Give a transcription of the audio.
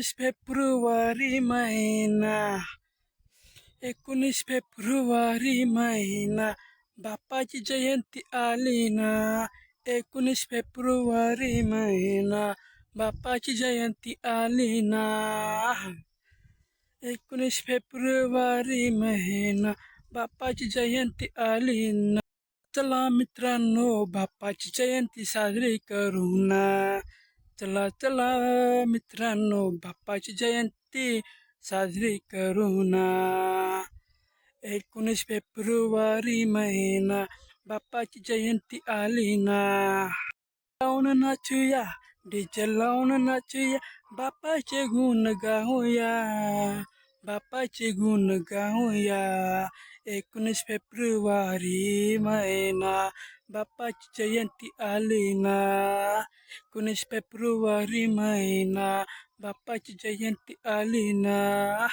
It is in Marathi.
फेब्रुवारी महिना, 19 फेब्रुवारी महिना, बाप्पाची जयंती आली ना. 19 फेब्रुवारी महिना, बाप्पाची जयंती आली ना. 19 फेब्रुवारी महिना, बाप्पाची जयंती आली ना. चला मित्रांनो, बाप्पाची जयंती साजरी करू ना. चला चला मित्रांनो, बाप्पाची जयंती साजरी करू ना. 19 फेब्रुवारी महिना, बाप्पाची जयंती आली ना. लावून नाचूया, डीजे लावून नाचूया, बाप्पाचे गुण गाऊया, बाप्पाचे गुण गाऊया. 19 फेब्रुवारी महिना, बाप्पाची जयंती आली ना. 19 फेब्रुवारी महिना, बाप्पाची जयंती आली ना.